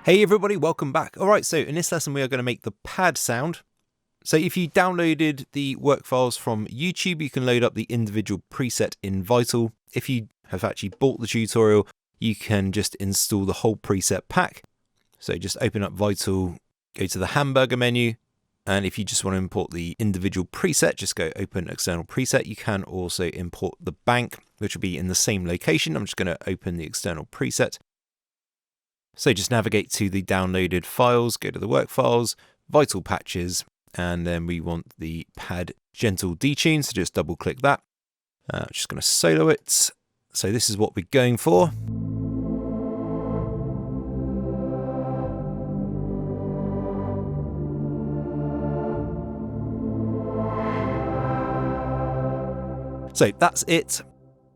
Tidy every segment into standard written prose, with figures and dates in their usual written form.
Hey everybody, welcome back. Alright, so in this lesson we are going to make the pad sound. So if you downloaded the work files from YouTube, you can load up the individual preset in Vital. If you have actually bought the tutorial, you can just install the whole preset pack. So just open up Vital, go to the hamburger menu, and if you just want to import the individual preset, just go open external preset. You can also import the bank, which will be in the same location. I'm just going to open the external preset. So just navigate to the downloaded files, go to the work files, Vital patches, and then we want the pad gentle detune, so just double click that. Just going to solo it. So this is what we're going for. So that's it.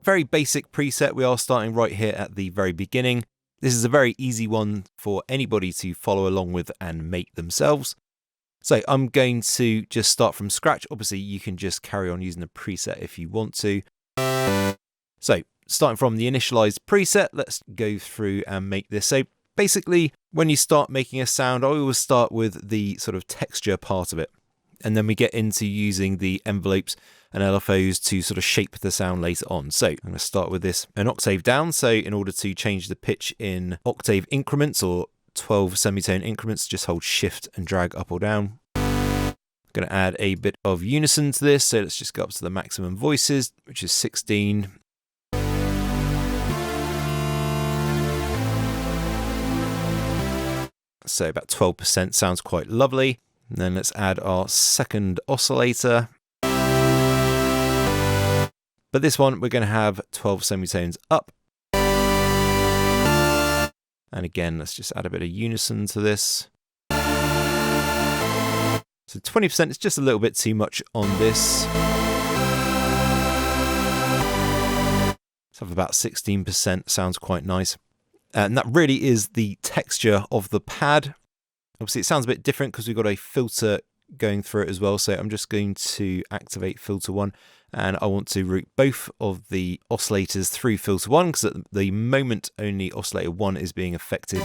Very basic preset. We are starting right here at the very beginning. This is a very easy one for anybody to follow along with and make themselves. So I'm going to just start from scratch. Obviously, you can just carry on using the preset if you want to. So starting from the initialized preset, let's go through and make this. So basically, when you start making a sound, I always start with the sort of texture part of it. And then we get into using the envelopes and LFOs to sort of shape the sound later on. So I'm going to start with this an octave down. So in order to change the pitch in octave increments or 12 semitone increments, just hold shift and drag up or down. I'm going to add a bit of unison to this. So let's just go up to the maximum voices, which is 16. So about 12% sounds quite lovely. And then let's add our second oscillator. But this one, we're going to have 12 semitones up. And again, let's just add a bit of unison to this. So 20% is just a little bit too much on this. Let's have about 16%, sounds quite nice. And that really is the texture of the pad. Obviously, it sounds a bit different because we've got a filter going through it as well. So I'm just going to activate filter 1, and I want to route both of the oscillators through filter 1 because at the moment only oscillator 1 is being affected.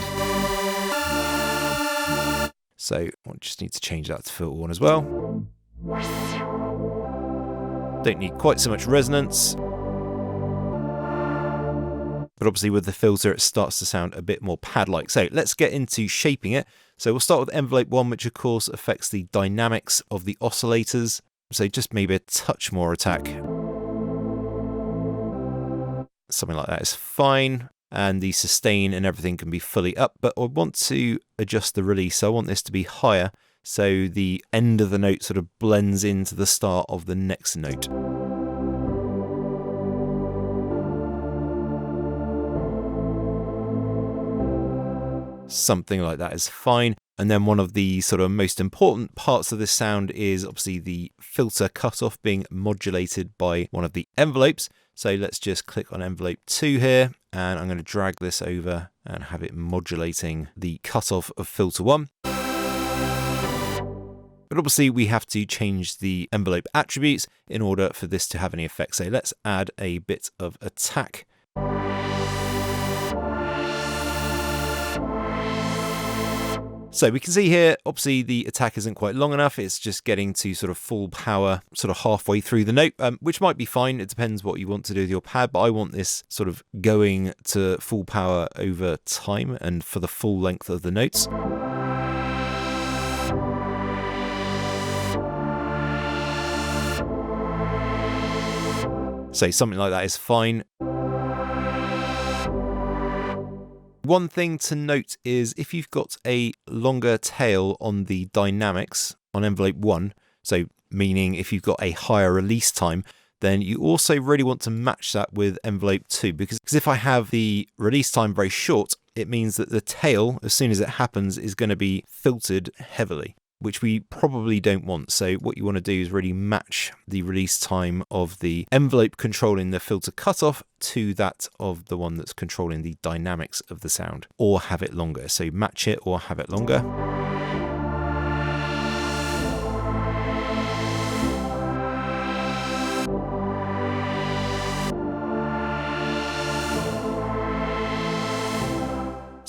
So I just need to change that to filter 1 as well. Don't need quite so much resonance. But obviously with the filter, it starts to sound a bit more pad-like. So let's get into shaping it. So we'll start with envelope 1, which of course affects the dynamics of the oscillators. So just maybe a touch more attack. Something like that is fine. And the sustain and everything can be fully up, but I want to adjust the release. So I want this to be higher, so the end of the note sort of blends into the start of the next note. Something like that is fine. And then one of the sort of most important parts of this sound is obviously the filter cutoff being modulated by one of the envelopes. So let's just click on envelope 2 here, and I'm going to drag this over and have it modulating the cutoff of filter 1. But obviously we have to change the envelope attributes in order for this to have any effect. So let's add a bit of attack. So we can see here, obviously the attack isn't quite long enough. It's just getting to sort of full power, sort of halfway through the note, which might be fine. It depends what you want to do with your pad, but I want this sort of going to full power over time and for the full length of the notes. So something like that is fine. One thing to note is if you've got a longer tail on the dynamics on envelope 1, so meaning if you've got a higher release time, then you also really want to match that with envelope 2, because if I have the release time very short, it means that the tail, as soon as it happens, is going to be filtered heavily, which we probably don't want. So what you want to do is really match the release time of the envelope controlling the filter cutoff to that of the one that's controlling the dynamics of the sound, or have it longer. So match it or have it longer.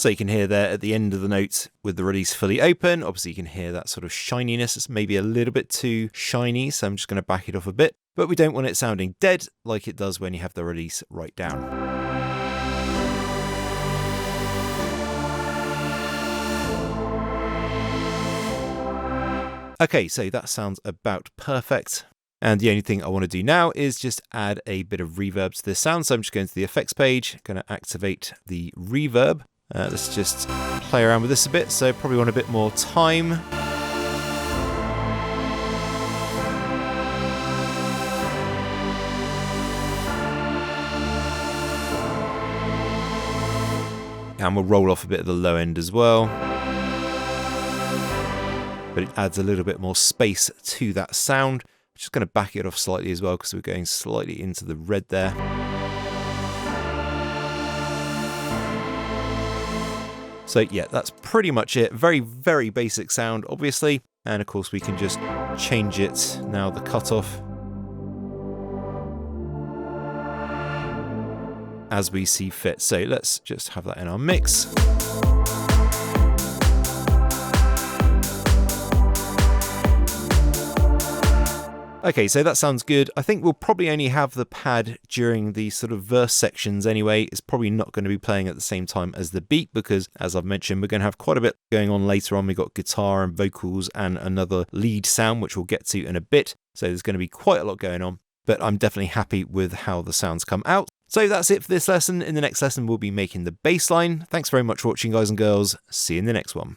So you can hear there at the end of the note with the release fully open, obviously you can hear that sort of shininess. It's maybe a little bit too shiny, so I'm just going to back it off a bit. But we don't want it sounding dead like it does when you have the release right down. Okay, so that sounds about perfect. And the only thing I want to do now is just add a bit of reverb to this sound. So I'm just going to the effects page, going to activate the reverb. Let's just play around with this a bit. So probably want a bit more time. And we'll roll off a bit of the low end as well. But it adds a little bit more space to that sound. I'm just going to back it off slightly as well because we're going slightly into the red there. So yeah, that's pretty much it. Very, very basic sound, obviously. And of course we can just change it now, the cutoff, as we see fit. So let's just have that in our mix. Okay, so that sounds good. I think we'll probably only have the pad during the sort of verse sections anyway. It's probably not going to be playing at the same time as the beat because, as I've mentioned, we're going to have quite a bit going on later on. We've got guitar and vocals and another lead sound, which we'll get to in a bit. So there's going to be quite a lot going on, but I'm definitely happy with how the sounds come out. So that's it for this lesson. In the next lesson, we'll be making the bass line. Thanks very much for watching, guys and girls. See you in the next one.